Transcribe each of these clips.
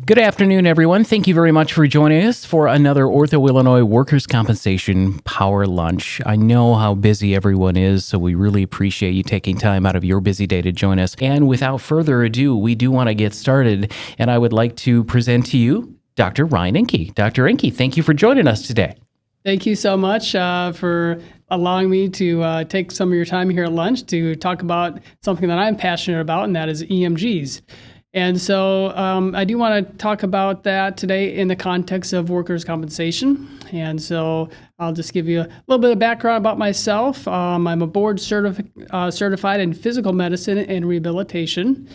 Good afternoon, everyone. Thank you very much for joining us for another OrthoIllinois Workers' Compensation Power Lunch. I know how busy everyone is, so we really appreciate you taking time out of your busy day to join us. And without further ado, we do want to get started, and I would like to present to you Dr. Ryan Enke. Dr. Enke, thank you for joining us today. Thank you so much for allowing me to take some of your time here at lunch to talk about something that I'm passionate about, and that is EMGs. And so I do want to talk about that today in the context of workers' compensation. And so I'll just give you a little bit of background about myself. I'm a board certified in physical medicine and rehabilitation.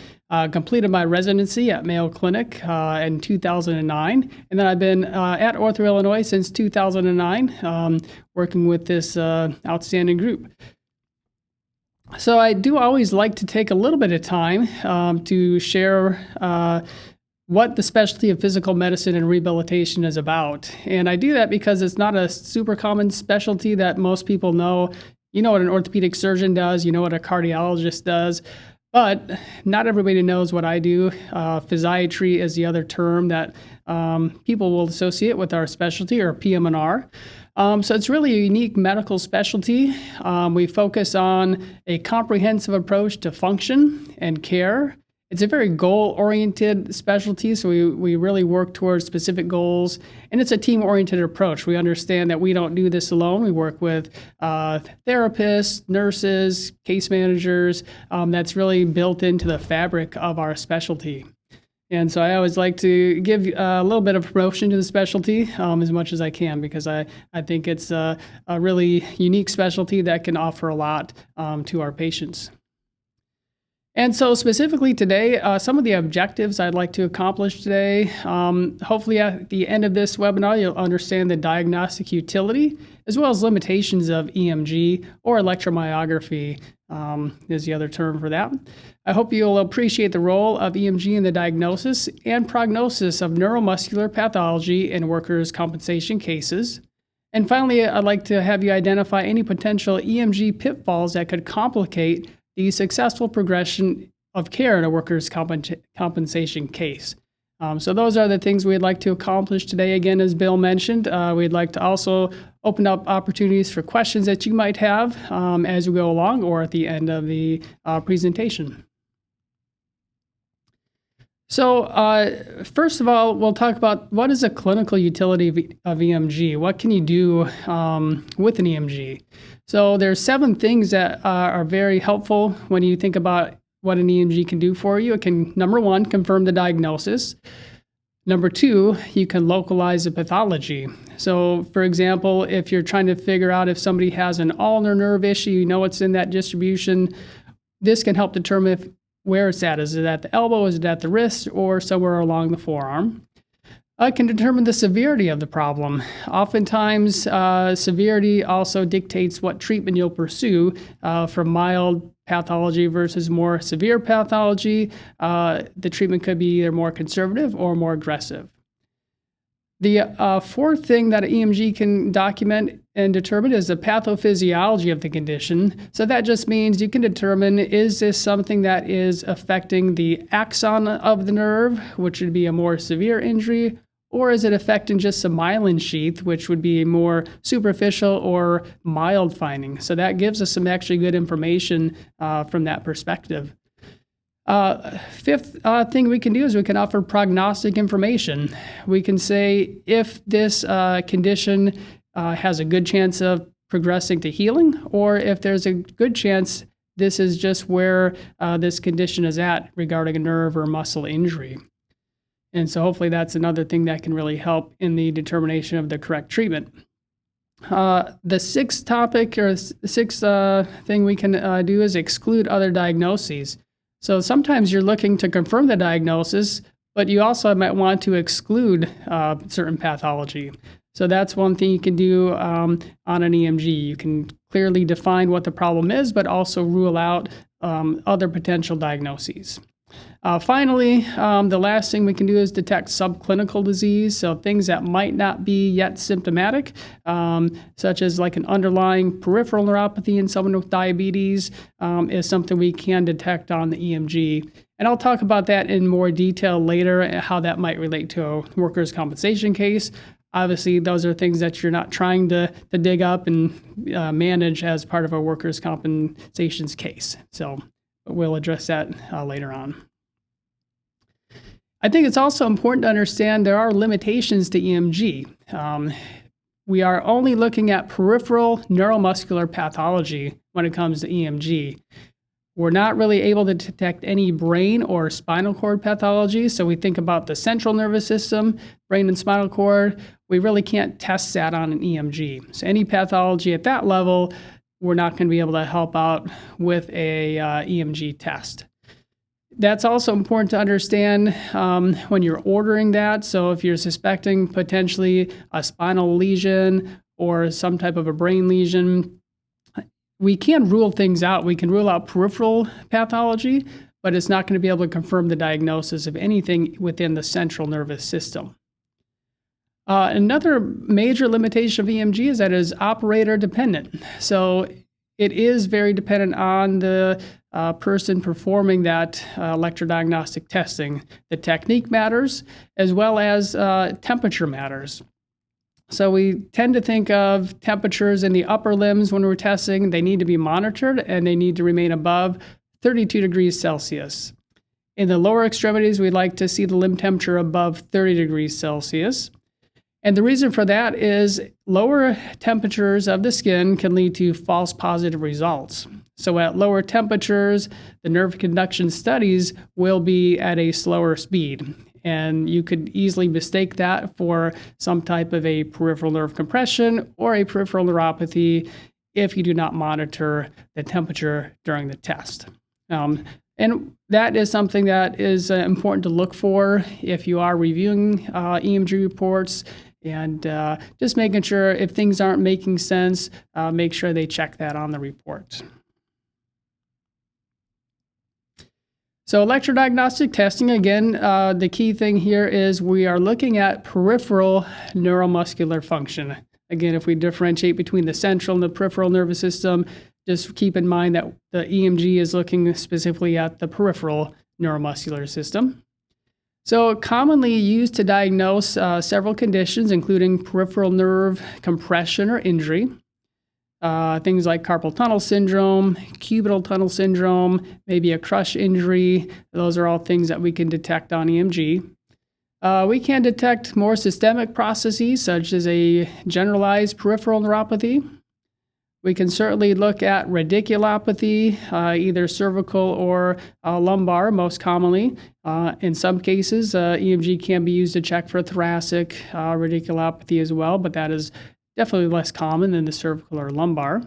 Completed my residency at Mayo Clinic in 2009. And then I've been at OrthoIllinois since 2009, working with this outstanding group. So I do always like to take a little bit of time to share what the specialty of physical medicine and rehabilitation is about. And I do that because it's not a super common specialty that most people know. You know what an orthopedic surgeon does, you know what a cardiologist does, but not everybody knows what I do. Physiatry is the other term that people will associate with our specialty, or PM&R. So it's really a unique medical specialty. We focus on a comprehensive approach to function and care. It's a very goal-oriented specialty, so we really work towards specific goals, and it's a team-oriented approach. We understand that we don't do this alone. We work with therapists, nurses, case managers. That's really built into the fabric of our specialty. And so I always like to give a little bit of promotion to the specialty as much as I can, because I think it's a really unique specialty that can offer a lot to our patients. And so specifically today, some of the objectives I'd like to accomplish today, hopefully at the end of this webinar, you'll understand the diagnostic utility as well as limitations of EMG, or electromyography is the other term for that. I hope you'll appreciate the role of EMG in the diagnosis and prognosis of neuromuscular pathology in workers' compensation cases. And finally, I'd like to have you identify any potential EMG pitfalls that could complicate the successful progression of care in a workers' compensation case. So those are the things we'd like to accomplish today. Again, as Bill mentioned, we'd like to also open up opportunities for questions that you might have as we go along or at the end of the presentation. So first of all, we'll talk about what is the clinical utility of EMG. What can you do with an EMG? So there's 7 things that are very helpful when you think about what an EMG can do for you. It can, number 1, confirm the diagnosis. Number 2, you can localize the pathology. So for example, if you're trying to figure out if somebody has an ulnar nerve issue, you know it's in that distribution, this can help determine where it's at. Is it at the elbow, is it at the wrist, or somewhere along the forearm? It can determine the severity of the problem. Oftentimes, severity also dictates what treatment you'll pursue. From mild pathology versus more severe pathology, the treatment could be either more conservative or more aggressive. The 4th thing that an EMG can document and determine is the pathophysiology of the condition. So that just means you can determine, is this something that is affecting the axon of the nerve, which would be a more severe injury, or is it affecting just the myelin sheath, which would be a more superficial or mild finding? So that gives us some actually good information from that perspective. 5th thing we can do is we can offer prognostic information. We can say if this condition has a good chance of progressing to healing, or if there's a good chance this is just where this condition is at regarding a nerve or muscle injury. And so hopefully that's another thing that can really help in the determination of the correct treatment. The 6th topic, or 6th thing we can do is exclude other diagnoses. So sometimes you're looking to confirm the diagnosis, but you also might want to exclude certain pathology. So that's one thing you can do on an EMG. You can clearly define what the problem is, but also rule out other potential diagnoses. Finally, the last thing we can do is detect subclinical disease, so things that might not be yet symptomatic, such as like an underlying peripheral neuropathy in someone with diabetes, is something we can detect on the EMG. And I'll talk about that in more detail later, how that might relate to a workers' compensation case. Obviously, those are things that you're not trying to dig up and manage as part of a workers' compensations case. So we'll address that later on. I think it's also important to understand there are limitations to EMG. We are only looking at peripheral neuromuscular pathology when it comes to EMG. We're not really able to detect any brain or spinal cord pathology. So we think about the central nervous system, brain and spinal cord. We really can't test that on an EMG. So any pathology at that level, we're not going to be able to help out with a EMG test. That's also important to understand when you're ordering that. So if you're suspecting potentially a spinal lesion or some type of a brain lesion, we can rule things out. We can rule out peripheral pathology, but it's not going to be able to confirm the diagnosis of anything within the central nervous system. Another major limitation of EMG is that it is operator dependent. So it is very dependent on the person performing that electrodiagnostic testing. The technique matters, as well as temperature matters. So we tend to think of temperatures in the upper limbs when we're testing. They need to be monitored, and they need to remain above 32 degrees Celsius. In the lower extremities, we'd like to see the limb temperature above 30 degrees Celsius. And the reason for that is lower temperatures of the skin can lead to false positive results. So at lower temperatures, the nerve conduction studies will be at a slower speed. And you could easily mistake that for some type of a peripheral nerve compression or a peripheral neuropathy if you do not monitor the temperature during the test. And that is something that is important to look for if you are reviewing EMG reports, and just making sure if things aren't making sense, make sure they check that on the report. So electrodiagnostic testing, again, the key thing here is we are looking at peripheral neuromuscular function. Again, if we differentiate between the central and the peripheral nervous system, just keep in mind that the EMG is looking specifically at the peripheral neuromuscular system. So commonly used to diagnose several conditions, including peripheral nerve compression or injury, things like carpal tunnel syndrome, cubital tunnel syndrome, maybe a crush injury. Those are all things that we can detect on EMG. We can detect more systemic processes, such as a generalized peripheral neuropathy. We can certainly look at radiculopathy, either cervical or lumbar, most commonly. In some cases, EMG can be used to check for thoracic radiculopathy as well, but that is definitely less common than the cervical or lumbar.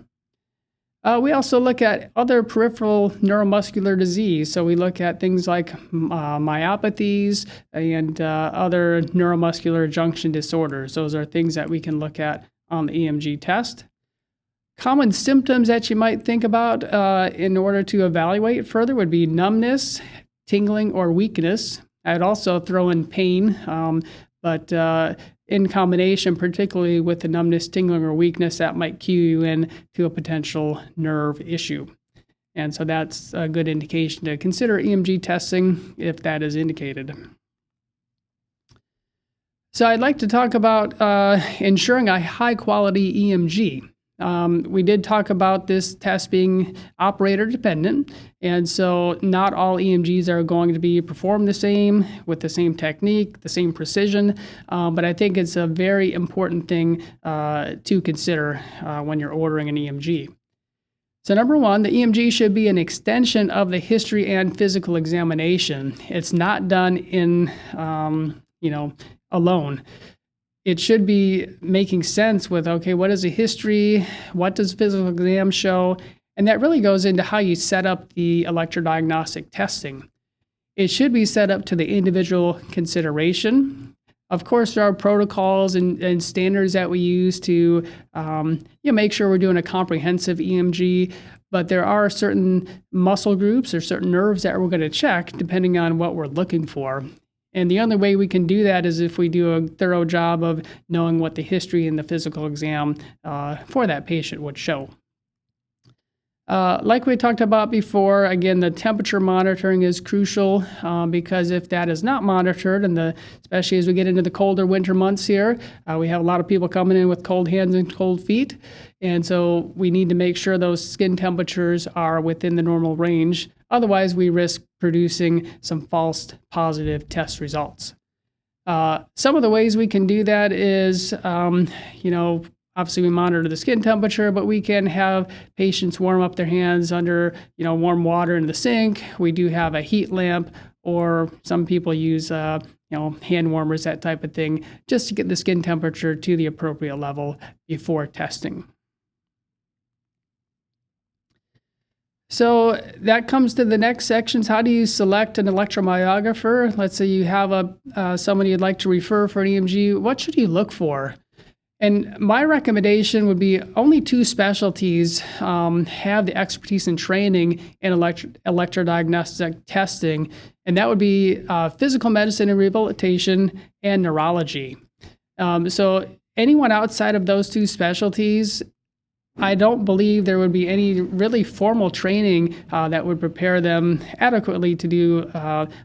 We also look at other peripheral neuromuscular disease. So we look at things like myopathies and other neuromuscular junction disorders. Those are things that we can look at on the EMG test. Common symptoms that you might think about in order to evaluate further would be numbness, tingling, or weakness. I'd also throw in pain, but in combination, particularly with the numbness, tingling, or weakness, that might cue you in to a potential nerve issue. And so that's a good indication to consider EMG testing if that is indicated. So I'd like to talk about ensuring a high-quality EMG. We did talk about this test being operator dependent, and so not all EMGs are going to be performed the same with the same technique, the same precision, but I think it's a very important thing to consider when you're ordering an EMG. So number one, the EMG should be an extension of the history and physical examination. It's not done in, alone. It should be making sense with, okay, what is the history? What does physical exam show? And that really goes into how you set up the electrodiagnostic testing. It should be set up to the individual consideration. Of course, there are protocols and standards that we use to make sure we're doing a comprehensive EMG, but there are certain muscle groups or certain nerves that we're going to check depending on what we're looking for. And the only way we can do that is if we do a thorough job of knowing what the history and the physical exam for that patient would show. Like we talked about before, again, the temperature monitoring is crucial because if that is not monitored, and especially as we get into the colder winter months here, we have a lot of people coming in with cold hands and cold feet. And so we need to make sure those skin temperatures are within the normal range. Otherwise, we risk producing some false positive test results. Some of the ways we can do that is, obviously we monitor the skin temperature, but we can have patients warm up their hands under, warm water in the sink. We do have a heat lamp, or some people use, hand warmers, that type of thing, just to get the skin temperature to the appropriate level before testing. So that comes to the next sections. How do you select an electromyographer? Let's say you have somebody you'd like to refer for an EMG. What should you look for? And my recommendation would be only 2 specialties have the expertise and training in electrodiagnostic testing, and that would be physical medicine and rehabilitation and neurology. So anyone outside of those 2 specialties, I don't believe there would be any really formal training that would prepare them adequately to do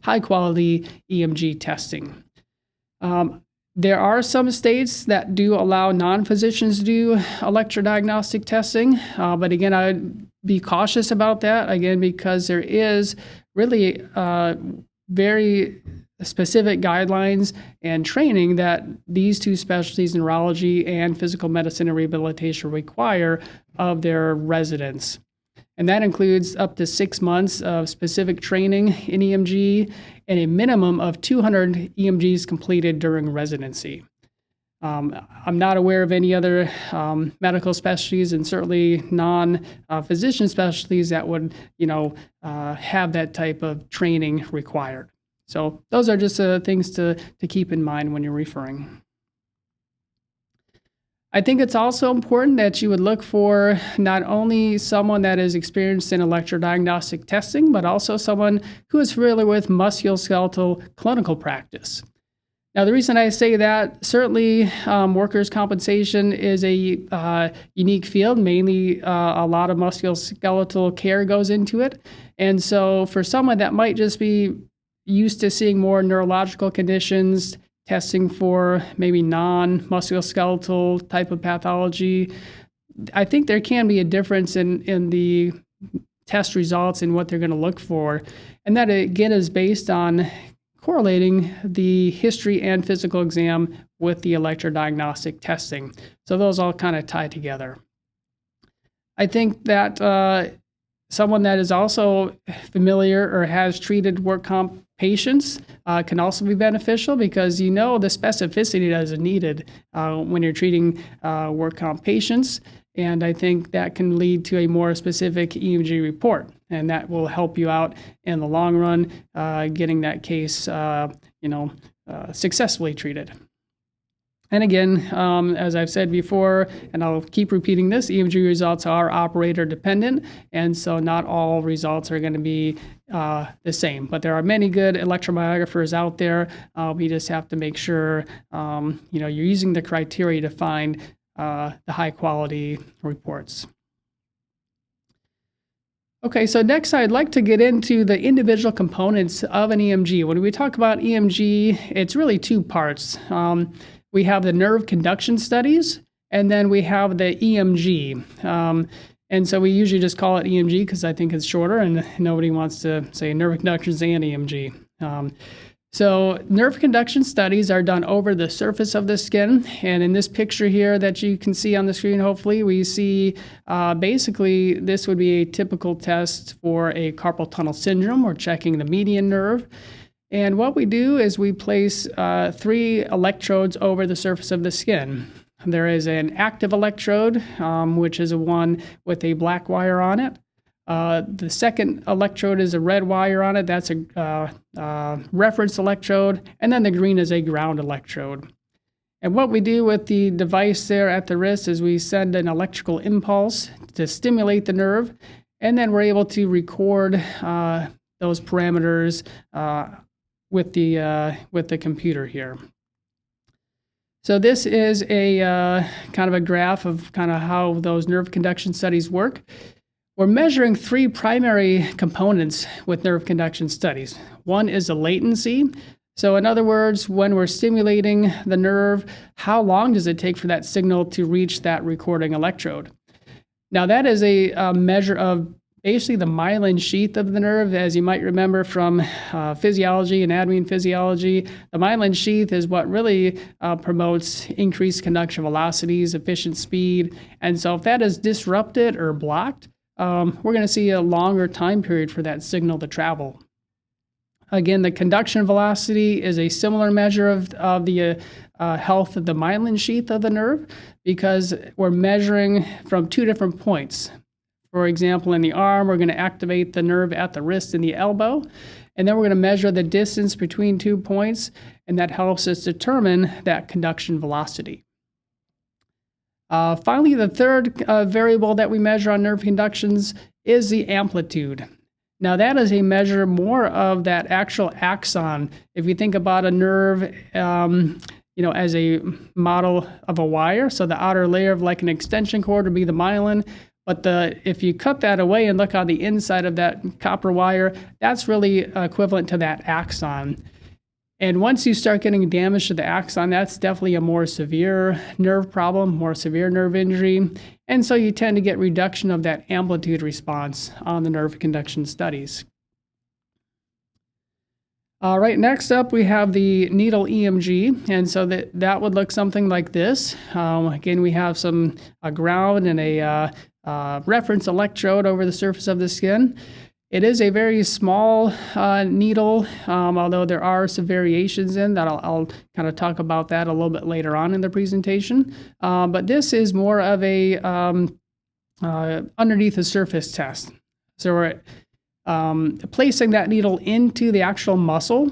high-quality EMG testing. There are some states that do allow non-physicians to do electrodiagnostic testing, but again, I would be cautious about that, again, because there is really very specific guidelines and training that these 2 specialties, neurology and physical medicine and rehabilitation, require of their residents. And that includes up to 6 months of specific training in EMG and a minimum of 200 EMGs completed during residency. I'm not aware of any other medical specialties, and certainly non-physician specialties that would, have that type of training required. So those are just things to keep in mind when you're referring. I think it's also important that you would look for not only someone that is experienced in electrodiagnostic testing, but also someone who is familiar with musculoskeletal clinical practice. Now, the reason I say that, certainly workers' compensation is a unique field. Mainly, a lot of musculoskeletal care goes into it. And so for someone that might just be used to seeing more neurological conditions, testing for maybe non-musculoskeletal type of pathology, I think there can be a difference in the test results and what they're going to look for. And that, again, is based on correlating the history and physical exam with the electrodiagnostic testing. So those all kind of tie together. I think that someone that is also familiar or has treated work comp patients can also be beneficial, because the specificity that is needed when you're treating work comp patients. And I think that can lead to a more specific EMG report, and that will help you out in the long run, getting that case, successfully treated. And again, as I've said before, and I'll keep repeating this, EMG results are operator dependent, and so not all results are going to be the same. But there are many good electromyographers out there. We just have to make sure you're using the criteria to find the high quality reports. Okay, so next I'd like to get into the individual components of an EMG. When we talk about EMG, it's really 2 parts. We have the nerve conduction studies, and then we have the EMG. And so we usually just call it EMG because I think it's shorter, and nobody wants to say nerve conductions and EMG. So nerve conduction studies are done over the surface of the skin. And in this picture here that you can see on the screen, hopefully, we see basically this would be a typical test for a carpal tunnel syndrome. We're checking the median nerve. And what we do is we place 3 electrodes over the surface of the skin. There is an active electrode, which is a one with a black wire on it. The second electrode is a red wire on it. That's a reference electrode. And then the green is a ground electrode. And what we do with the device there at the wrist is we send an electrical impulse to stimulate the nerve. And then we're able to record those parameters with the computer here. So this is a kind of a graph of kind of how those nerve conduction studies work. We're measuring three primary components with nerve conduction studies. One is the latency. So in other words, when we're stimulating the nerve, how long does it take for that signal to reach that recording electrode? Now that is a measure of basically the myelin sheath of the nerve. As you might remember from physiology, anatomy and physiology, the myelin sheath is what really promotes increased conduction velocities, efficient speed. And so if that is disrupted or blocked, we're going to see a longer time period for that signal to travel. Again, the conduction velocity is a similar measure of the health of the myelin sheath of the nerve, because we're measuring from two different points. For example, in the arm, we're going to activate the nerve at the wrist and the elbow, and then we're going to measure the distance between 2 points, and that helps us determine that conduction velocity. Finally, the third variable that we measure on nerve conductions is the amplitude. Now that is a measure more of that actual axon. If you think about a nerve, as a model of a wire, so the outer layer of like an extension cord would be the myelin, but if you cut that away and look on the inside of that copper wire, that's really equivalent to that axon. And once you start getting damage to the axon, that's definitely a more severe nerve problem, more severe nerve injury. And so you tend to get reduction of that amplitude response on the nerve conduction studies. All right, next up we have the needle EMG, and so that would look something like this. Again, we have some ground and a reference electrode over the surface of the skin. It is a very small needle, although there are some variations in that. I'll kind of talk about that a little bit later on in the presentation. But this is more of a underneath the surface test. So we're placing that needle into the actual muscle,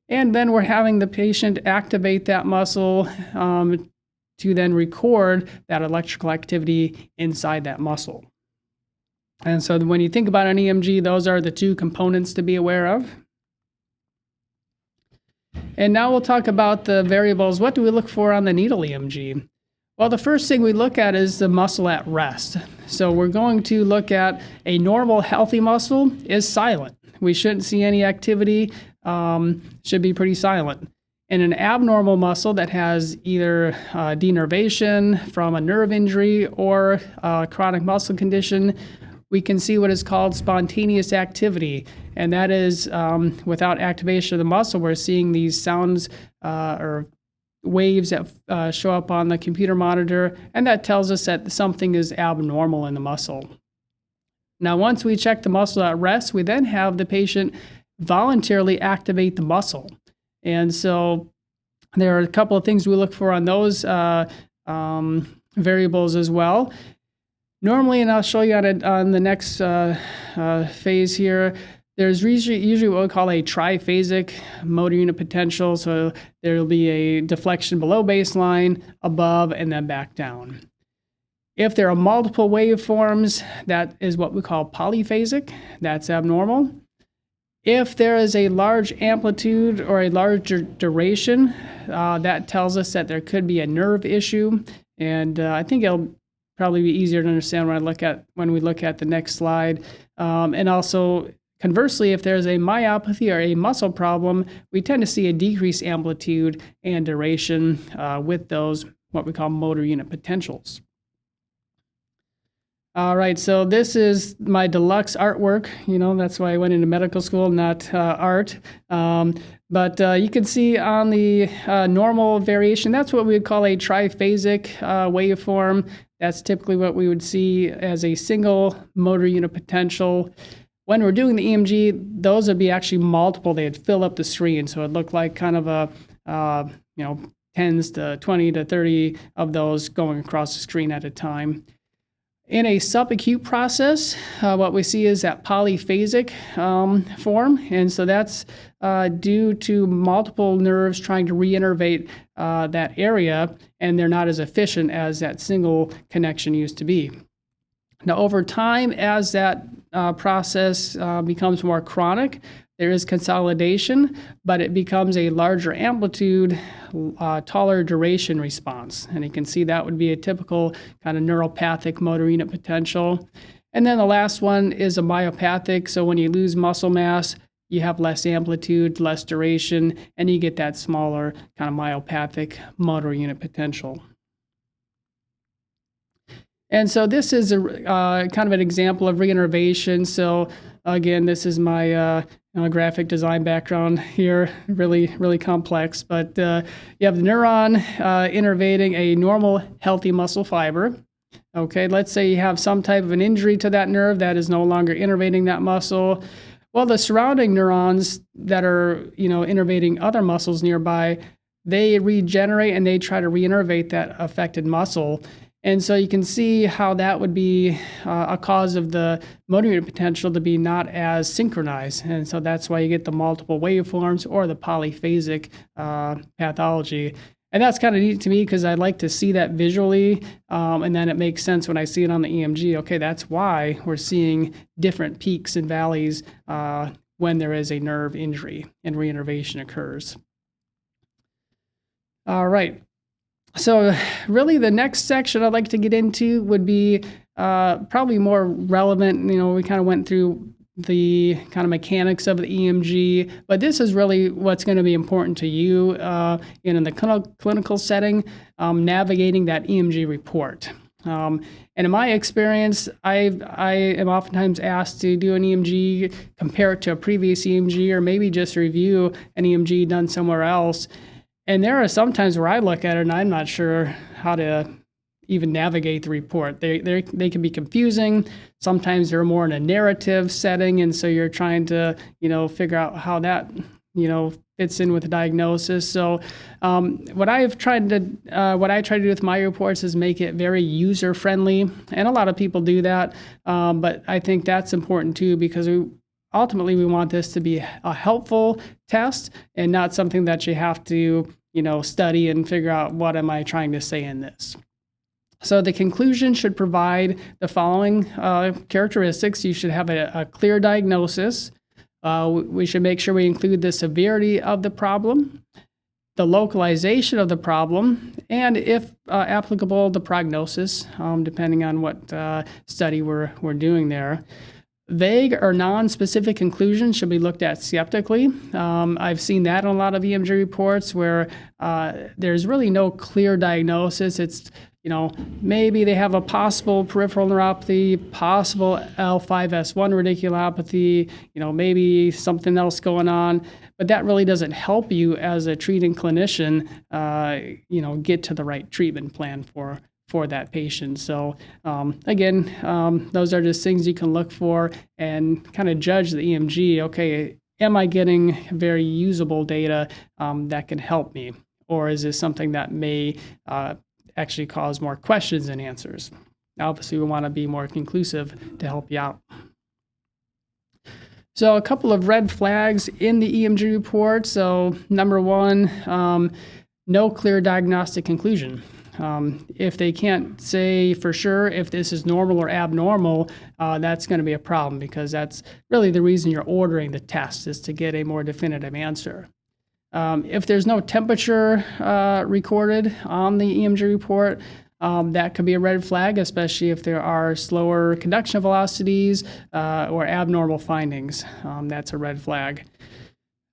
and then we're having the patient activate that muscle to then record that electrical activity inside that muscle. And so when you think about an EMG, those are the two components to be aware of. And now we'll talk about the variables. What do we look for on the needle EMG? Well, the first thing we look at is the muscle at rest. So we're going to look at a normal, healthy muscle is silent. We shouldn't see any activity, should be pretty silent. In an abnormal muscle that has either denervation from a nerve injury or a chronic muscle condition, we can see what is called spontaneous activity. And that is without activation of the muscle, we're seeing these sounds or waves that show up on the computer monitor, and that tells us that something is abnormal in the muscle. Now, once we check the muscle at rest, we then have the patient voluntarily activate the muscle. And so there are a couple of things we look for on those variables as well. Normally, and I'll show you on the next phase here, there's usually what we call a triphasic motor unit potential. So there'll be a deflection below baseline, above, and then back down. If there are multiple waveforms, that is what we call polyphasic. That's abnormal. If there is a large amplitude or a larger duration, that tells us that there could be a nerve issue. And I think it'll probably be easier to understand when we look at the next slide. And also, conversely, if there's a myopathy or a muscle problem, we tend to see a decreased amplitude and duration with those, what we call motor unit potentials. All right, so this is my deluxe artwork. That's why I went into medical school, not art. But you can see on the normal variation, that's what we would call a triphasic waveform. That's typically what we would see as a single motor unit potential. When we're doing the EMG, those would be actually multiple. They'd fill up the screen, so it looked like kind of a 10s to 20 to 30 of those going across the screen at a time. In a subacute process, what we see is that polyphasic form, and so that's due to multiple nerves trying to reinnervate that area, and they're not as efficient as that single connection used to be. Now, over time, as that process becomes more chronic, there is consolidation, but it becomes a larger amplitude, taller duration response. And you can see that would be a typical kind of neuropathic motor unit potential. And then the last one is a myopathic. So when you lose muscle mass, you have less amplitude, less duration, and you get that smaller kind of myopathic motor unit potential. And so this is a kind of an example of reinnervation. So again, this is my graphic design background here, really complex. But you have the neuron innervating a normal, healthy muscle fiber. Okay, let's say you have some type of an injury to that nerve that is no longer innervating that muscle. Well, the surrounding neurons that are, innervating other muscles nearby, they regenerate and they try to reinnervate that affected muscle. And so you can see how that would be a cause of the motor unit potential to be not as synchronized. And so that's why you get the multiple waveforms or the polyphasic pathology. And that's kind of neat to me because I like to see that visually, and then it makes sense when I see it on the EMG. Okay, that's why we're seeing different peaks and valleys when there is a nerve injury and reinnervation occurs. All right. So really the next section I'd like to get into would be probably more relevant. We kind of went through the kind of mechanics of the EMG, but this is really what's going to be important to you in the clinical setting, navigating that EMG report. And in my experience, I am oftentimes asked to do an EMG, compare it to a previous EMG, or maybe just review an EMG done somewhere else. And there are some times where I look at it and I'm not sure how to even navigate the report. They can be confusing. Sometimes they're more in a narrative setting, and so you're trying to figure out how that fits in with the diagnosis. So what I try to do with my reports is make it very user friendly, and a lot of people do that. But I think that's important too, because ultimately we want this to be a helpful test and not something that you have to study and figure out what am I trying to say in this. So the conclusion should provide the following characteristics. You should have a clear diagnosis. We should make sure we include the severity of the problem, the localization of the problem, and if applicable, the prognosis, depending on what study we're doing there. Vague or non-specific conclusions should be looked at skeptically. I've seen that in a lot of EMG reports where there's really no clear diagnosis. It's maybe they have a possible peripheral neuropathy, possible L5S1 radiculopathy, maybe something else going on, but that really doesn't help you as a treating clinician, get to the right treatment plan for that patient. So again, those are just things you can look for and kind of judge the EMG. Okay, am I getting very usable data that can help me? Or is this something that may actually cause more questions than answers? Obviously, we want to be more conclusive to help you out. So a couple of red flags in the EMG report. So number one, no clear diagnostic conclusion. If they can't say for sure if this is normal or abnormal, that's going to be a problem, because that's really the reason you're ordering the test, is to get a more definitive answer. If there's no temperature recorded on the EMG report, that could be a red flag, especially if there are slower conduction velocities or abnormal findings. That's a red flag.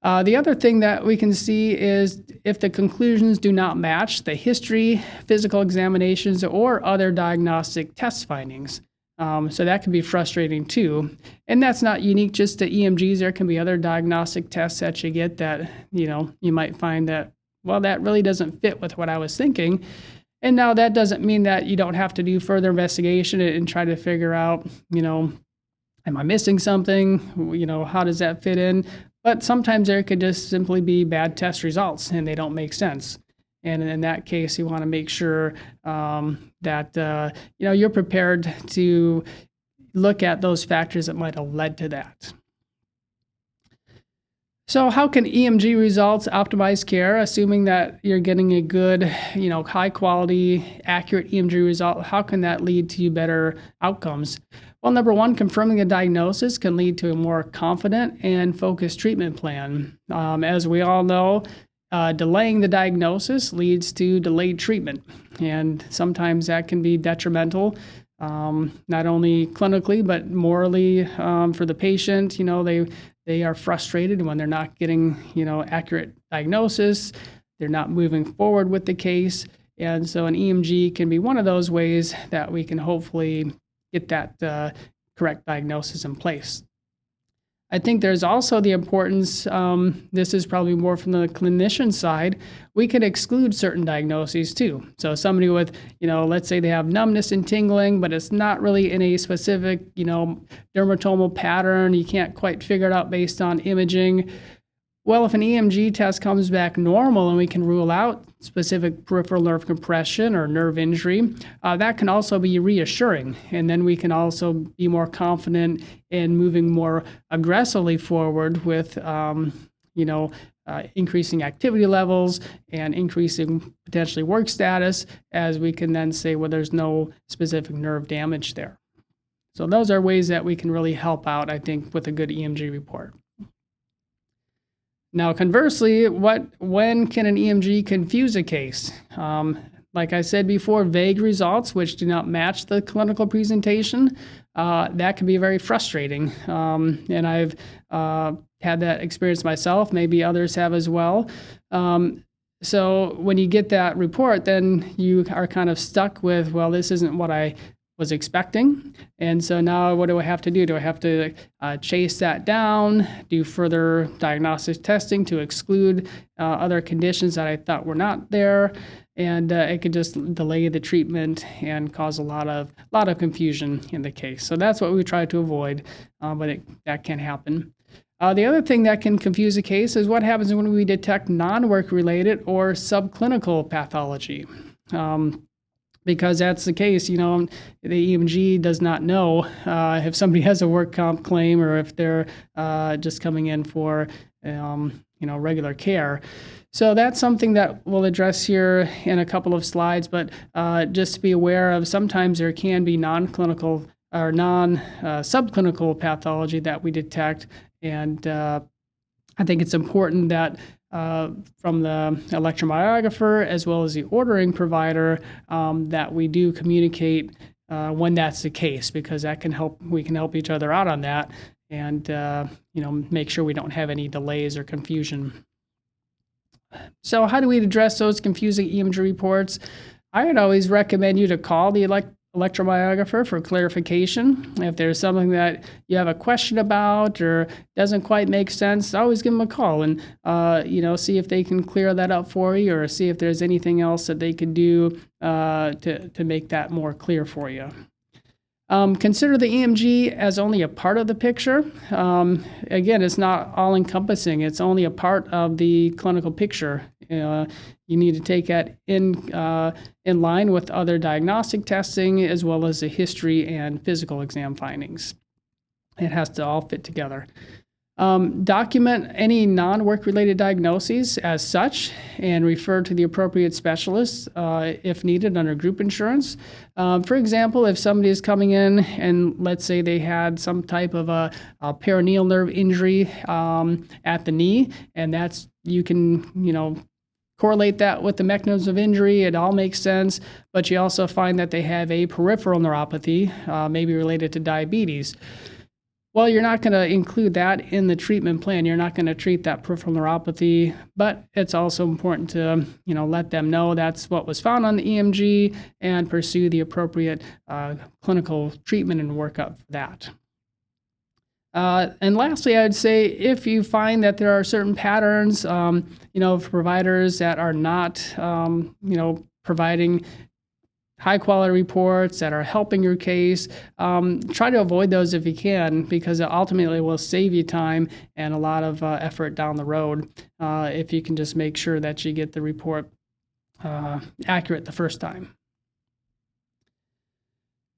The other thing that we can see is if the conclusions do not match the history, physical examinations, or other diagnostic test findings. So that can be frustrating too. And that's not unique just to EMGs. There can be other diagnostic tests that you get that, you might find that, well, that really doesn't fit with what I was thinking. And now that doesn't mean that you don't have to do further investigation and try to figure out, am I missing something? How does that fit in? But sometimes there could just simply be bad test results and they don't make sense. And in that case, you want to make sure that you're prepared to look at those factors that might have led to that. So how can EMG results optimize care, assuming that you're getting a good, high quality, accurate EMG result? How can that lead to better outcomes? Well, number one, confirming a diagnosis can lead to a more confident and focused treatment plan. As we all know, delaying the diagnosis leads to delayed treatment, and sometimes that can be detrimental, not only clinically but morally for the patient. They are frustrated when they're not getting accurate diagnosis. They're not moving forward with the case, and so an EMG can be one of those ways that we can hopefully get that correct diagnosis in place. I think there's also the importance, this is probably more from the clinician side, we could exclude certain diagnoses too. So somebody with, let's say they have numbness and tingling, but it's not really in a specific, dermatomal pattern. You can't quite figure it out based on imaging. Well, if an EMG test comes back normal and we can rule out specific peripheral nerve compression or nerve injury, that can also be reassuring. And then we can also be more confident in moving more aggressively forward with, increasing activity levels and increasing potentially work status, as we can then say, well, there's no specific nerve damage there. So those are ways that we can really help out, I think, with a good EMG report. Now, conversely, when can an EMG confuse a case? Like I said before, vague results which do not match the clinical presentation, that can be very frustrating. And I've had that experience myself, maybe others have as well. So when you get that report, then you are kind of stuck with, well, this isn't what I was expecting. And so now what do I have to do? Do I have to chase that down, do further diagnostic testing to exclude other conditions that I thought were not there? And it could just delay the treatment and cause a lot of confusion in the case. So that's what we try to avoid, but that can happen. The other thing that can confuse a case is what happens when we detect non-work related or subclinical pathology. Because that's the case, the EMG does not know if somebody has a work comp claim or if they're just coming in for, regular care. So that's something that we'll address here in a couple of slides, but just to be aware of, sometimes there can be non-clinical or subclinical pathology that we detect. And I think it's important that from the electromyographer as well as the ordering provider, that we do communicate when that's the case, because that can help. We can help each other out on that, and make sure we don't have any delays or confusion. So how do we address those confusing EMG reports? I would always recommend you to call the electromyographer for clarification. If there's something that you have a question about or doesn't quite make sense, always give them a call and see if they can clear that up for you, or see if there's anything else that they could do to make that more clear for you. Consider the EMG as only a part of the picture. Again, it's not all-encompassing. It's only a part of the clinical picture. You need to take that in line with other diagnostic testing, as well as the history and physical exam findings. It has to all fit together. Document any non-work-related diagnoses as such and refer to the appropriate specialists if needed under group insurance. For example, if somebody is coming in and let's say they had some type of a peroneal nerve injury at the knee, and you can correlate that with the mechanism of injury, it all makes sense, but you also find that they have a peripheral neuropathy, maybe related to diabetes. Well, you're not going to include that in the treatment plan. You're not going to treat that peripheral neuropathy, but it's also important to, let them know that's what was found on the EMG and pursue the appropriate clinical treatment and workup for that. And lastly, I'd say if you find that there are certain patterns, for providers that are not, providing high-quality reports that are helping your case, try to avoid those if you can, because it ultimately will save you time and a lot of effort down the road if you can just make sure that you get the report accurate the first time.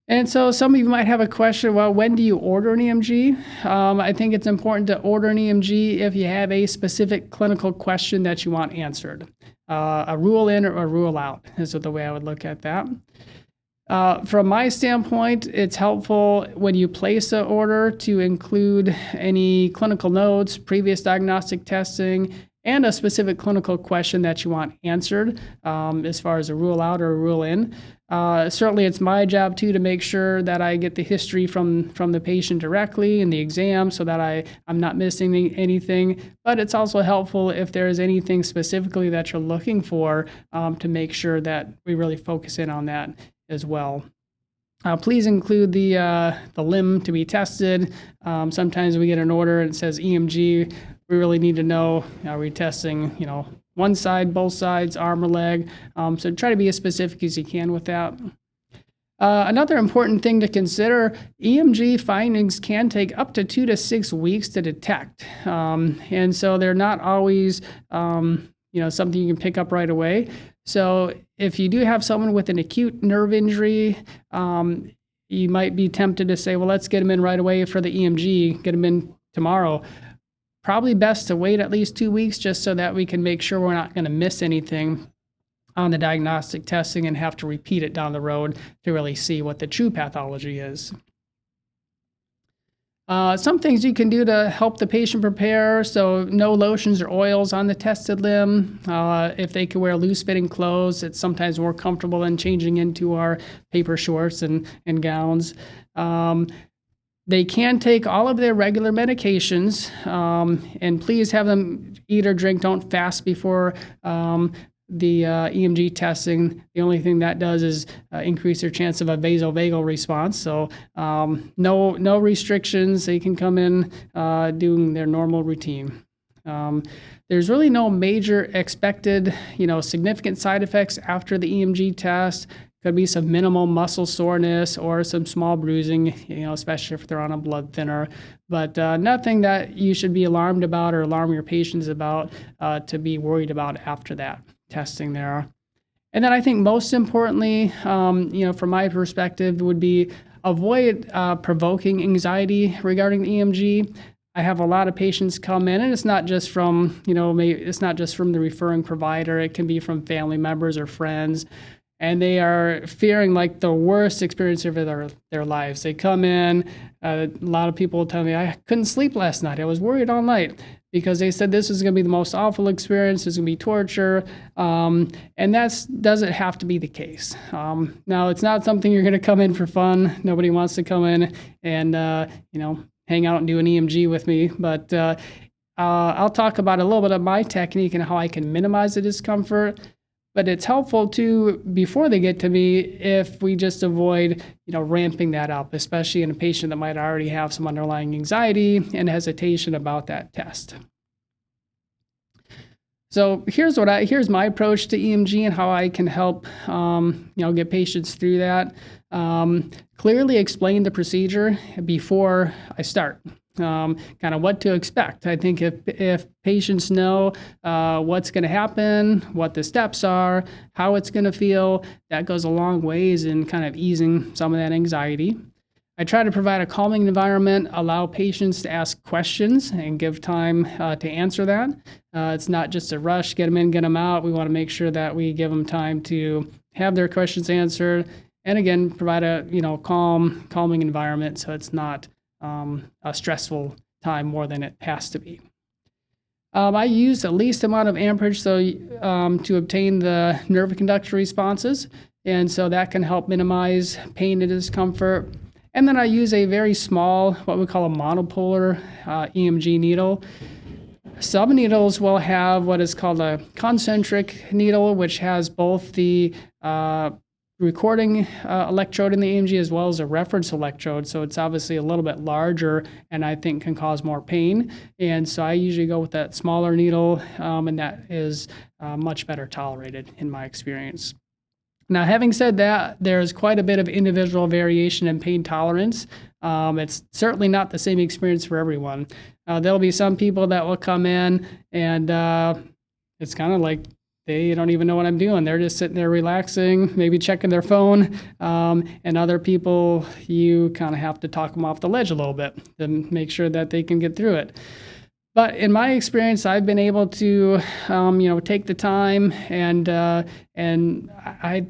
And so some of you might have a question, well, when do you order an EMG? I think it's important to order an EMG if you have a specific clinical question that you want answered. A rule in or a rule out is the way I would look at that. From my standpoint, it's helpful when you place an order to include any clinical notes, previous diagnostic testing, and a specific clinical question that you want answered as far as a rule out or a rule in. Certainly, it's my job too to make sure that I get the history from the patient directly in the exam so that I'm not missing anything. But it's also helpful if there is anything specifically that you're looking for to make sure that we really focus in on that as well. Please include the limb to be tested. Sometimes we get an order and it says EMG. We really need to know, are we testing, one side, both sides, arm or leg? So try to be as specific as you can with that. Another important thing to consider, EMG findings can take up to 2 to 6 weeks to detect. And so they're not always, something you can pick up right away. So if you do have someone with an acute nerve injury, you might be tempted to say, well, let's get them in right away for the EMG, get them in tomorrow. Probably best to wait at least 2 weeks just so that we can make sure we're not going to miss anything on the diagnostic testing and have to repeat it down the road to really see what the true pathology is. Some things you can do to help the patient prepare, so no lotions or oils on the tested limb. If they can wear loose-fitting clothes, it's sometimes more comfortable than changing into our paper shorts and gowns. They can take all of their regular medications, and please have them eat or drink. Don't fast before the EMG testing. The only thing that does is increase their chance of a vasovagal response. So no restrictions. They can come in doing their normal routine. There's really no major expected, significant side effects after the EMG test. Could be some minimal muscle soreness or some small bruising, especially if they're on a blood thinner. But nothing that you should be alarmed about or alarm your patients about to be worried about after that testing there. And then I think most importantly, from my perspective, would be avoid provoking anxiety regarding the EMG. I have a lot of patients come in, and it's not just from, it's not just from the referring provider. It can be from family members or friends. And they are fearing like the worst experience of their lives. They come in, a lot of people will tell me, I couldn't sleep last night. I was worried all night because they said this is going to be the most awful experience. It's going to be torture. And that doesn't have to be the case. Now, it's not something you're going to come in for fun. Nobody wants to come in and, hang out and do an EMG with me. But I'll talk about a little bit of my technique and how I can minimize the discomfort. But it's helpful too, before they get to me, if we just avoid, ramping that up, especially in a patient that might already have some underlying anxiety and hesitation about that test. So here's my approach to EMG and how I can help, get patients through that. Clearly explain the procedure before I start. Kind of what to expect. I think if patients know what's going to happen, what the steps are, how it's going to feel, that goes a long ways in kind of easing some of that anxiety. I try to provide a calming environment, allow patients to ask questions and give time to answer that. It's not just a rush, get them in, get them out. We want to make sure that we give them time to have their questions answered. And again, provide a calming environment so it's not a stressful time more than it has to be. I use the least amount of amperage to obtain the nerve conductor responses, and so that can help minimize pain and discomfort. And then I use a very small, what we call a monopolar EMG needle. Some needles will have what is called a concentric needle, which has both the recording electrode in the EMG as well as a reference electrode. So it's obviously a little bit larger and I think can cause more pain. And so I usually go with that smaller needle, and that is much better tolerated in my experience. Now, having said that, there's quite a bit of individual variation in pain tolerance. It's certainly not the same experience for everyone. There'll be some people that will come in and it's kind of like they don't even know what I'm doing. They're just sitting there relaxing, maybe checking their phone. And other people, you kind of have to talk them off the ledge a little bit to make sure that they can get through it. But in my experience, I've been able to, take the time and I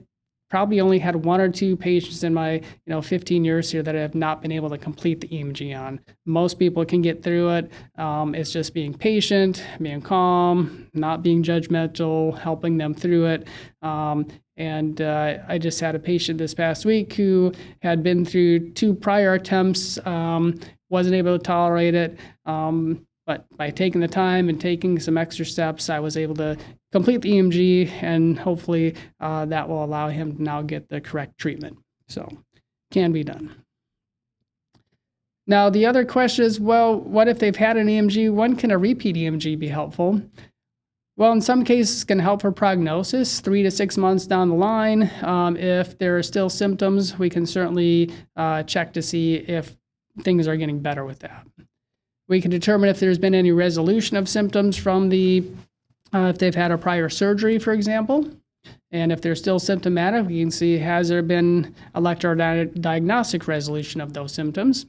probably only had 1 or 2 patients in my 15 years here that I have not been able to complete the EMG on. Most people can get through it. It's just being patient, being calm, not being judgmental, helping them through it. And I just had a patient this past week who had been through 2 prior attempts, wasn't able to tolerate it. But by taking the time and taking some extra steps, I was able to complete the EMG, and hopefully that will allow him to now get the correct treatment. So, can be done. Now, the other question is, well, what if they've had an EMG? When can a repeat EMG be helpful? Well, in some cases, it can help for prognosis 3 to 6 months down the line. If there are still symptoms, we can certainly check to see if things are getting better with that. We can determine if there's been any resolution of symptoms from if they've had a prior surgery, for example. And if they're still symptomatic, we can see, has there been electrodiagnostic resolution of those symptoms?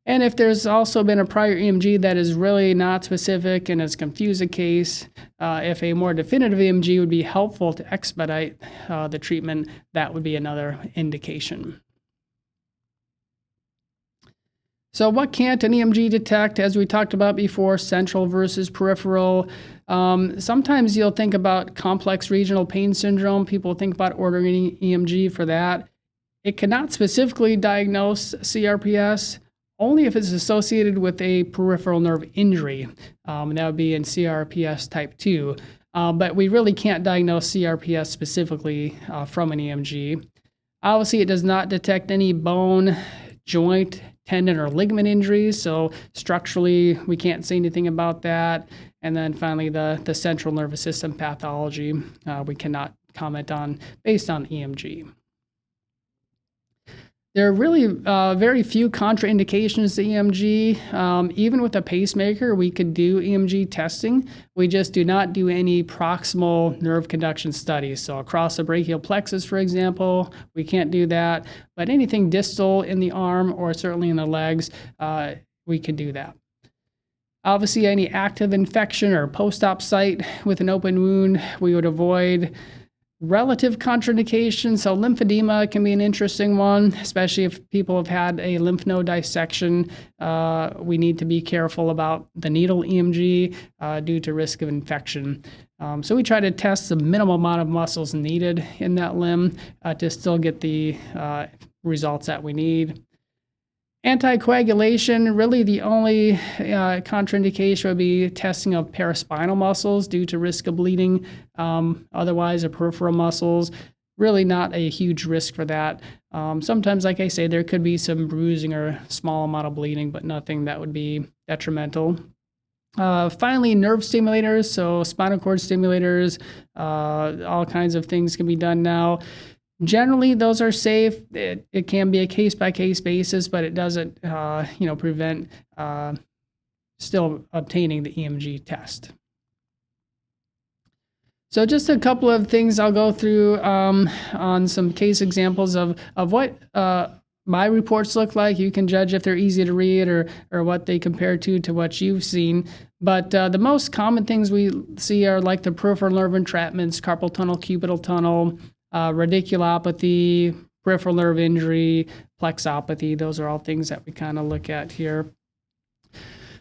And if there's also been a prior EMG that is really not specific and has confused the case, if a more definitive EMG would be helpful to expedite the treatment, that would be another indication. So what can't an EMG detect? As we talked about before, central versus peripheral. Sometimes you'll think about complex regional pain syndrome. People think about ordering an EMG for that. It cannot specifically diagnose CRPS, only if it's associated with a peripheral nerve injury. And that would be in CRPS type 2. But we really can't diagnose CRPS specifically from an EMG. Obviously, it does not detect any bone, joint, tendon, or ligament injuries. So structurally, we can't say anything about that. And then finally, the central nervous system pathology, we cannot comment on based on EMG. There are really very few contraindications to EMG. Even with a pacemaker, we could do EMG testing. We just do not do any proximal nerve conduction studies. So across the brachial plexus, for example, we can't do that. But anything distal in the arm or certainly in the legs, we can do that. Obviously, any active infection or post-op site with an open wound, we would avoid. Relative contraindications, so lymphedema can be an interesting one, especially if people have had a lymph node dissection. We need to be careful about the needle EMG due to risk of infection. So we try to test the minimal amount of muscles needed in that limb to still get the results that we need. Anticoagulation, really the only contraindication would be testing of paraspinal muscles due to risk of bleeding. Otherwise, the peripheral muscles, really not a huge risk for that. Sometimes, like I say, there could be some bruising or small amount of bleeding, but nothing that would be detrimental. Finally, nerve stimulators, so spinal cord stimulators, all kinds of things can be done now. Generally, those are safe. It can be a case-by-case basis, but it doesn't, prevent still obtaining the EMG test. So just a couple of things I'll go through on some case examples of what my reports look like. You can judge if they're easy to read or what they compare to what you've seen. But the most common things we see are like the peripheral nerve entrapments, carpal tunnel, cubital tunnel, radiculopathy, peripheral nerve injury, plexopathy. Those are all things that we kind of look at here.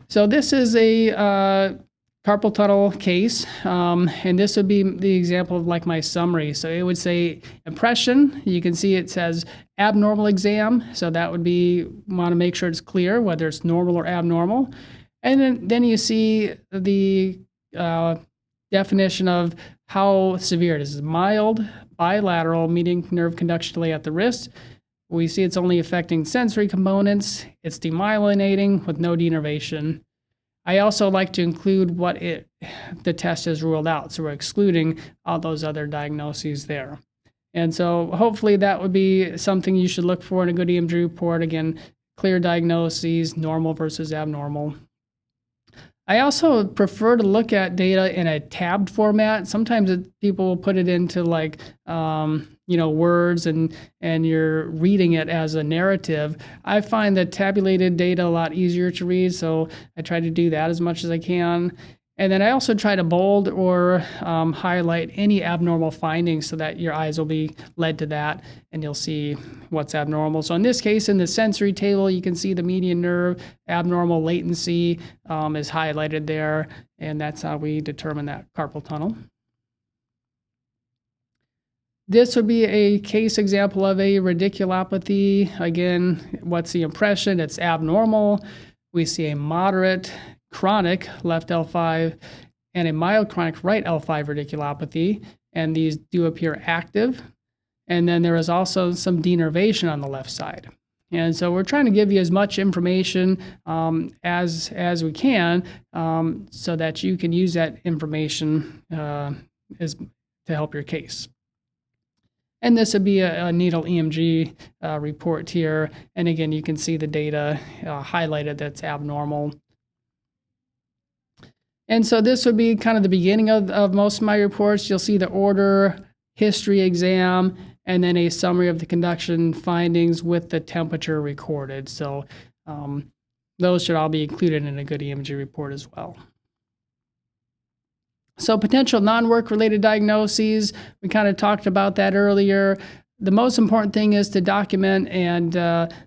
So this is a carpal tunnel case, and this would be the example of like my summary. So it would say impression. You can see it says abnormal exam. So that would be, want to make sure it's clear whether it's normal or abnormal. And then you see the definition of how severe it is. Mild, bilateral, meaning nerve conduction delay at the wrist. We see it's only affecting sensory components. It's demyelinating with no denervation. I also like to include what the test has ruled out. So we're excluding all those other diagnoses there. And so hopefully that would be something you should look for in a good EMG report. Again, clear diagnoses, normal versus abnormal. I also prefer to look at data in a tabbed format. Sometimes people will put it into like, words and you're reading it as a narrative. I find that tabulated data a lot easier to read, so I try to do that as much as I can. And then I also try to bold or highlight any abnormal findings so that your eyes will be led to that and you'll see what's abnormal. So in this case, in the sensory table, you can see the median nerve abnormal latency is highlighted there, and that's how we determine that carpal tunnel. This would be a case example of a radiculopathy. Again, what's the impression? It's abnormal. We see a moderate chronic left L5 and a mild chronic right L5 radiculopathy, and these do appear active. And then there is also some denervation on the left side. And so we're trying to give you as much information as we can so that you can use that information to help your case. And this would be a needle EMG report here. And again, you can see the data highlighted that's abnormal. And so this would be kind of the beginning of most of my reports. You'll see the order, history exam, and then a summary of the conduction findings with the temperature recorded. So those should all be included in a good EMG report as well. So potential non-work related diagnoses, we kind of talked about that earlier. The most important thing is to document and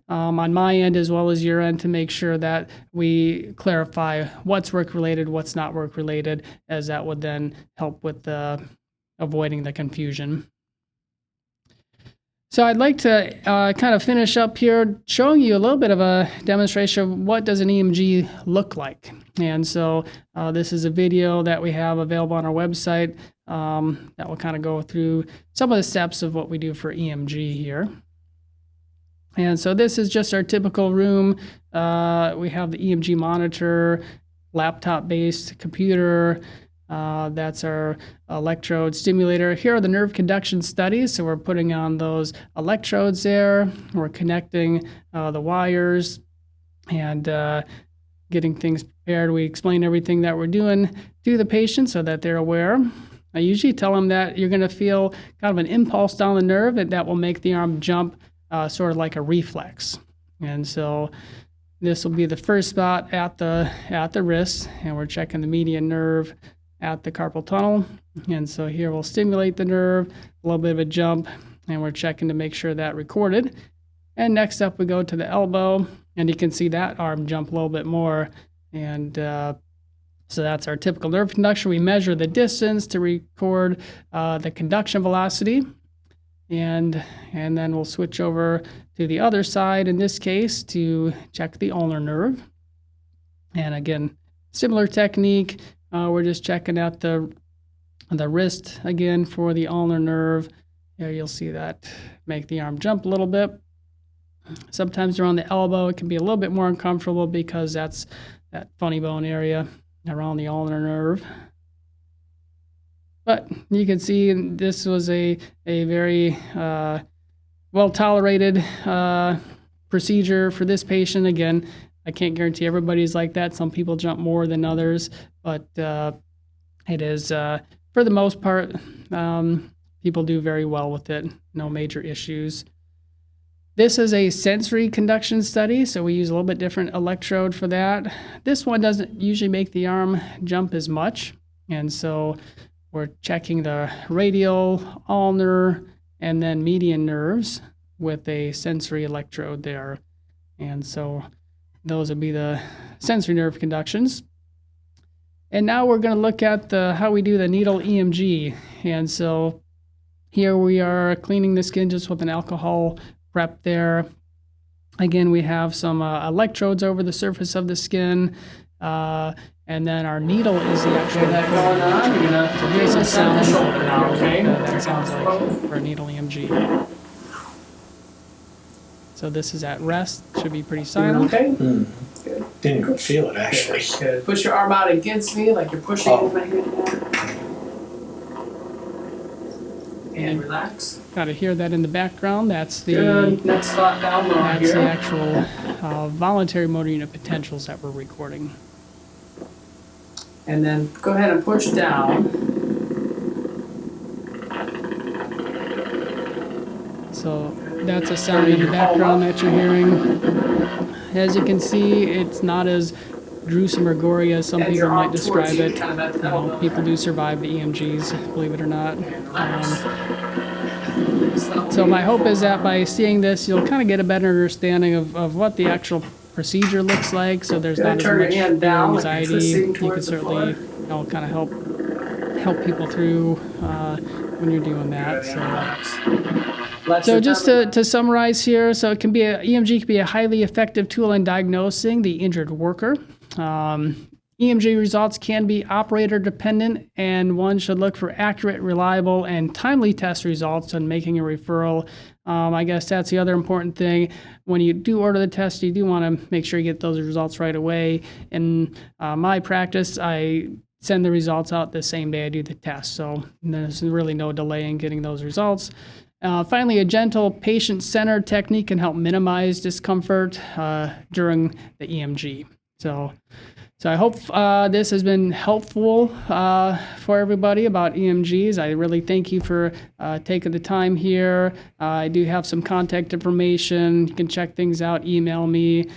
on my end as well as your end to make sure that we clarify what's work-related, what's not work-related, as that would then help with avoiding the confusion. So I'd like to kind of finish up here showing you a little bit of a demonstration of what does an EMG look like. And so this is a video that we have available on our website that will kind of go through some of the steps of what we do for EMG here. And so this is just our typical room. We have the EMG monitor, laptop-based computer. That's our electrode stimulator. Here are the nerve conduction studies. So we're putting on those electrodes there. We're connecting the wires and getting things prepared. We explain everything that we're doing to the patient so that they're aware. I usually tell them that you're going to feel kind of an impulse down the nerve and that will make the arm jump sort of like a reflex. And so this will be the first spot at the wrist, and we're checking the median nerve at the carpal tunnel. And so here we'll stimulate the nerve, a little bit of a jump, and we're checking to make sure that recorded. And next up we go to the elbow, and you can see that arm jump a little bit more. And so that's our typical nerve conduction. We measure the distance to record the conduction velocity. And then we'll switch over to the other side, in this case, to check the ulnar nerve. And again, similar technique. We're just checking out the wrist again for the ulnar nerve. There you'll see that make the arm jump a little bit. Sometimes around the elbow, it can be a little bit more uncomfortable because that's that funny bone area around the ulnar nerve. But you can see this was a very well-tolerated procedure for this patient. Again, I can't guarantee everybody's like that. Some people jump more than others, but it is, for the most part, people do very well with it. No major issues. This is a sensory conduction study, so we use a little bit different electrode for that. This one doesn't usually make the arm jump as much, and so we're checking the radial, ulnar, and then median nerves with a sensory electrode there. And so those would be the sensory nerve conductions. And now we're going to look at how we do the needle EMG. And so here we are cleaning the skin just with an alcohol prep there. Again, we have some electrodes over the surface of the skin. And then our needle is the actual going on. So here's a sound that sounds like for a needle EMG. So this is at rest. Should be pretty silent. Okay. Good. Didn't feel it actually. Good. Push your arm out against me like you're pushing my head down. And relax. Got to hear that in the background. That's the Good. Next spot down low that's here. the actual voluntary motor unit potentials that we're recording. And then go ahead and push down. So that's a sound in the background that you're hearing. As you can see, it's not as gruesome or gory as some And people you're might on tour, describe so you it. kind of have to You help know, them. people do survive the EMGs, believe it or not. So So my hope is that by seeing this, you'll kind of get a better understanding of what the actual procedure looks like. So there's Gonna not as turn your much hand fear or down like you're anxiety. twisting You can towards the certainly, floor. kind of help people through when you're doing that. So just to summarize here, so EMG can be a highly effective tool in diagnosing the injured worker. EMG results can be operator dependent, and one should look for accurate, reliable, and timely test results when making a referral. I guess that's the other important thing. When you do order the test, you do want to make sure you get those results right away. In my practice, I send the results out the same day I do the test, so there's really no delay in getting those results. Finally, a gentle, patient-centered technique can help minimize discomfort during the EMG. So I hope this has been helpful for everybody about EMGs. I really thank you for taking the time here. I do have some contact information. You can check things out, email me.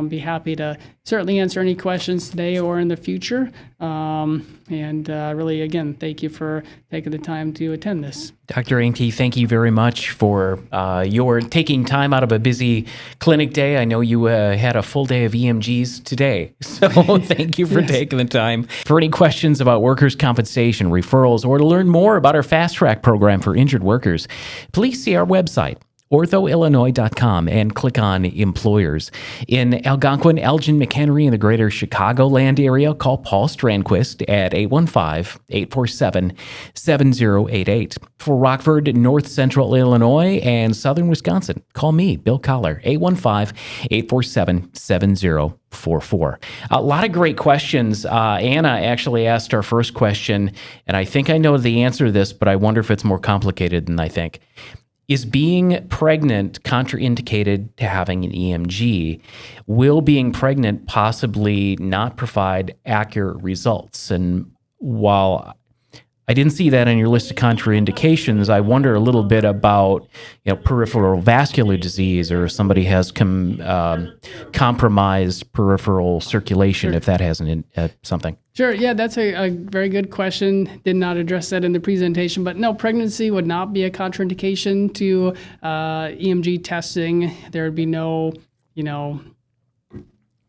Be happy to certainly answer any questions today or in the future. And really, again, thank you for taking the time to attend this. Dr. Enke, thank you very much for your taking time out of a busy clinic day. I know you had a full day of EMGs today, so thank you for taking the time. For any questions about workers' compensation, referrals, or to learn more about our Fast Track program for injured workers, please see our website, OrthoIllinois.com, and click on Employers. In Algonquin, Elgin, McHenry, and the greater Chicagoland area, call Paul Strandquist at 815-847-7088. For Rockford, North Central Illinois, and Southern Wisconsin, call me, Bill Collar, 815-847-7044. A lot of great questions. Anna actually asked our first question, and I think I know the answer to this, but I wonder if it's more complicated than I think. Is being pregnant contraindicated to having an EMG? Will being pregnant possibly not provide accurate results? And while I didn't see that on your list of contraindications, I wonder a little bit about, peripheral vascular disease, or if somebody has compromised peripheral circulation, if that has something. Sure. Yeah, that's a very good question. Did not address that in the presentation, but no, pregnancy would not be a contraindication to EMG testing. There would be no,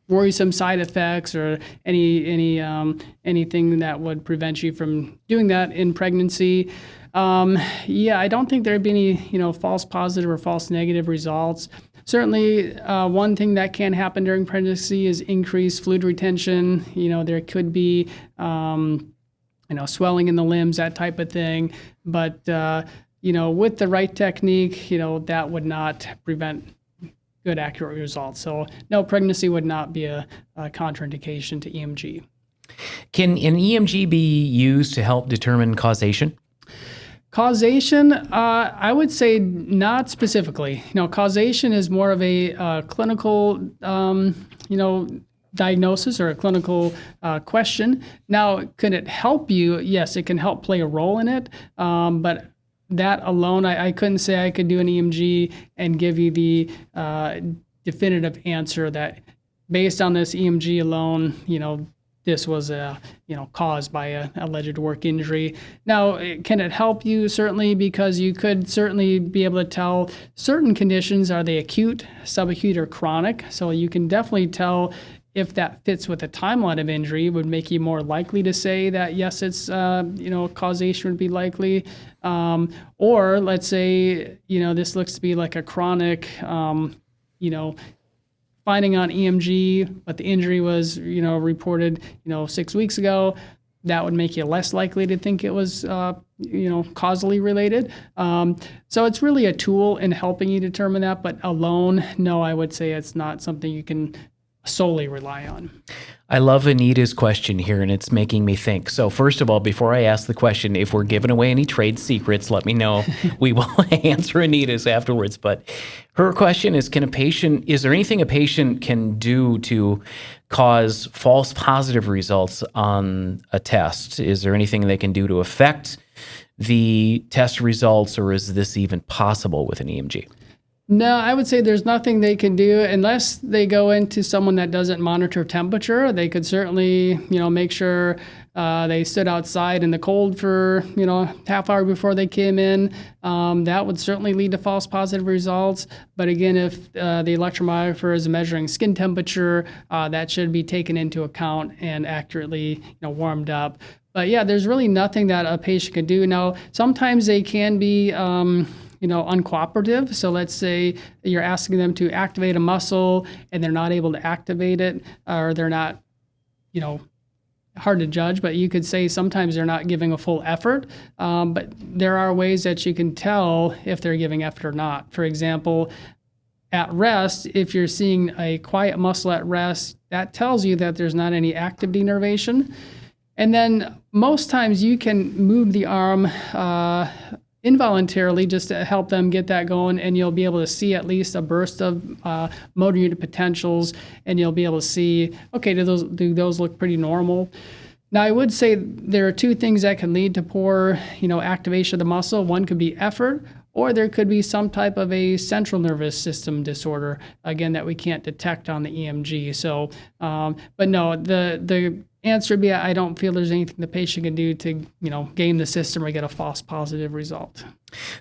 worrisome side effects or anything that would prevent you from doing that in pregnancy. I don't think there'd be any, false positive or false negative results. Certainly, one thing that can happen during pregnancy is increased fluid retention. There could be, swelling in the limbs, that type of thing. But, with the right technique, that would not prevent good, accurate results. So, no, pregnancy would not be a contraindication to EMG. Can an EMG be used to help determine causation? Causation, I would say not specifically. Causation is more of a clinical, diagnosis or a clinical question. Now, could it help you? Yes, it can help play a role in it. But that alone, I couldn't say I could do an EMG and give you the definitive answer that based on this EMG alone, this was caused by an alleged work injury. Now, can it help you? Certainly, because you could certainly be able to tell certain conditions, are they acute, subacute, or chronic? So you can definitely tell if that fits with a timeline of injury. Would make you more likely to say that, yes, it's, causation would be likely. Or let's say, this looks to be like a chronic, finding on EMG, but the injury was, reported, 6 weeks ago. That would make you less likely to think it was, causally related. So it's really a tool in helping you determine that, but alone, no, I would say it's not something you can solely rely on. I love Anita's question here, and it's making me think. So first of all, before I ask the question, if we're giving away any trade secrets, let me know. We will answer Anita's afterwards. But her question is, is there anything a patient can do to cause false positive results on a test? Is there anything they can do to affect the test results, or is this even possible with an EMG? No, I would say there's nothing they can do unless they go into someone that doesn't monitor temperature. They could certainly, make sure they stood outside in the cold for, half hour before they came in. That would certainly lead to false positive results. But again, if the electromyographer is measuring skin temperature, that should be taken into account and accurately, warmed up. But yeah, there's really nothing that a patient can do. Now, sometimes they can be uncooperative. So let's say you're asking them to activate a muscle and they're not able to activate it, or they're not, hard to judge, but you could say sometimes they're not giving a full effort. But there are ways that you can tell if they're giving effort or not. For example, at rest, if you're seeing a quiet muscle at rest, that tells you that there's not any active denervation. And then most times you can move the arm involuntarily just to help them get that going, and you'll be able to see at least a burst of motor unit potentials, and you'll be able to see, okay, do those look pretty normal? Now, I would say there are two things that can lead to poor, activation of the muscle. One could be effort, or there could be some type of a central nervous system disorder, again, that we can't detect on the EMG. So, but no, the answer would be, I don't feel there's anything the patient can do to, game the system or get a false positive result.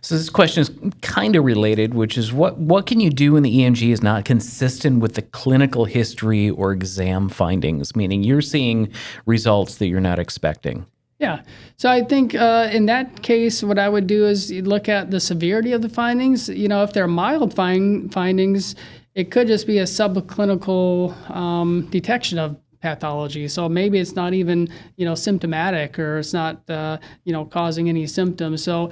So this question is kind of related, which is what can you do when the EMG is not consistent with the clinical history or exam findings, meaning you're seeing results that you're not expecting? Yeah. So I think in that case, what I would do is look at the severity of the findings. If they're mild findings, it could just be a subclinical detection of pathology. So maybe it's not even, symptomatic, or it's not, causing any symptoms. So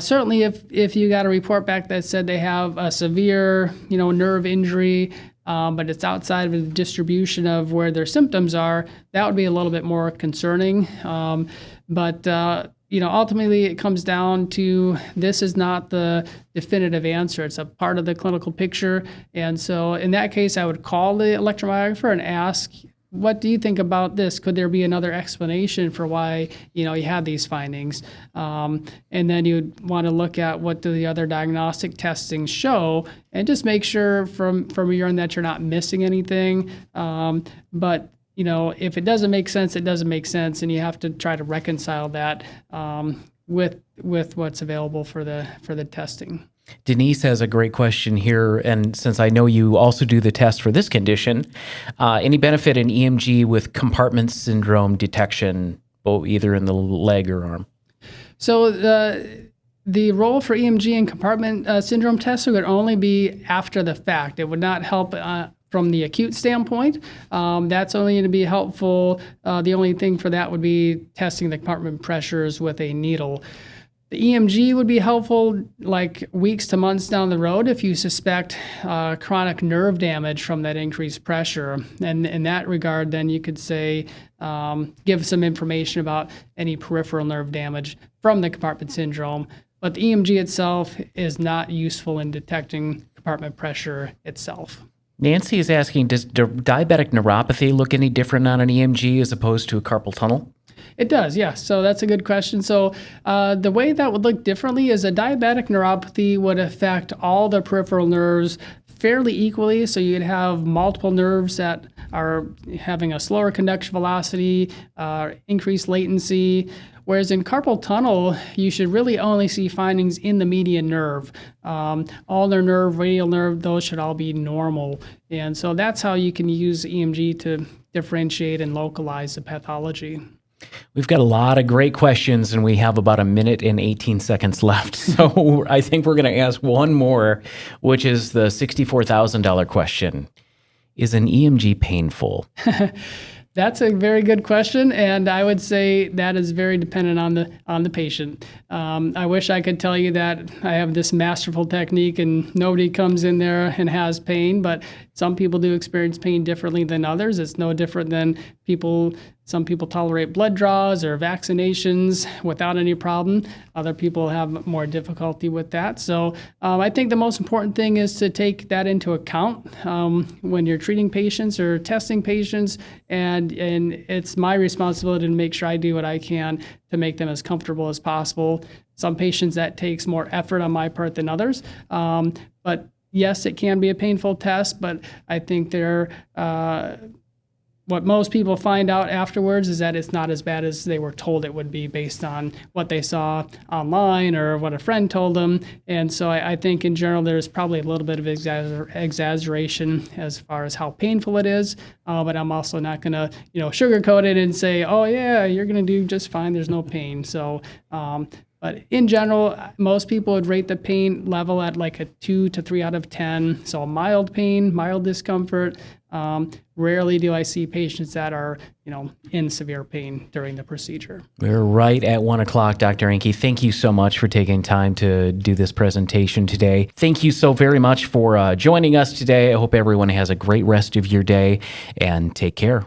certainly if you got a report back that said they have a severe, nerve injury, but it's outside of the distribution of where their symptoms are, that would be a little bit more concerning. But ultimately it comes down to, this is not the definitive answer. It's a part of the clinical picture. And so in that case, I would call the electromyographer and ask, what do you think about this? Could there be another explanation for why, you had these findings? And then you'd want to look at what do the other diagnostic testing show, and just make sure from urine that you're not missing anything. But if it doesn't make sense, it doesn't make sense, and you have to try to reconcile that with what's available for the testing. Denise has a great question here, and since I know you also do the test for this condition, any benefit in EMG with compartment syndrome detection, both either in the leg or arm? So the role for EMG and compartment syndrome testing would only be after the fact. It would not help from the acute standpoint. That's only going to be helpful. The only thing for that would be testing the compartment pressures with a needle. The EMG would be helpful like weeks to months down the road if you suspect chronic nerve damage from that increased pressure. And in that regard, then you could say, give some information about any peripheral nerve damage from the compartment syndrome. But the EMG itself is not useful in detecting compartment pressure itself. Nancy is asking, does diabetic neuropathy look any different on an EMG as opposed to a carpal tunnel? It does, yes. So that's a good question. So the way that would look differently is a diabetic neuropathy would affect all the peripheral nerves fairly equally. So you'd have multiple nerves that are having a slower conduction velocity, increased latency. Whereas in carpal tunnel, you should really only see findings in the median nerve. Ulnar nerve, radial nerve, those should all be normal. And so that's how you can use EMG to differentiate and localize the pathology. We've got a lot of great questions, and we have about 1 minute and 18 seconds left. So I think we're going to ask one more, which is the $64,000 question. Is an EMG painful? That's a very good question, and I would say that is very dependent on the patient. I wish I could tell you that I have this masterful technique and nobody comes in there and has pain, but some people do experience pain differently than others. It's no different than some people tolerate blood draws or vaccinations without any problem. Other people have more difficulty with that. So I think the most important thing is to take that into account when you're treating patients or testing patients, and it's my responsibility to make sure I do what I can to make them as comfortable as possible. Some patients that takes more effort on my part than others, but yes, it can be a painful test, but I think what most people find out afterwards is that it's not as bad as they were told it would be based on what they saw online or what a friend told them. And so I think in general, there's probably a little bit of exaggeration as far as how painful it is. But I'm also not going to, sugarcoat it and say, oh yeah, you're going to do just fine. There's no pain. So, but in general, most people would rate the pain level at like a 2 to 3 out of 10. So a mild pain, mild discomfort. Rarely do I see patients that are, in severe pain during the procedure. We're right at 1 o'clock, Dr. Enke. Thank you so much for taking time to do this presentation today. Thank you so very much for joining us today. I hope everyone has a great rest of your day, and take care.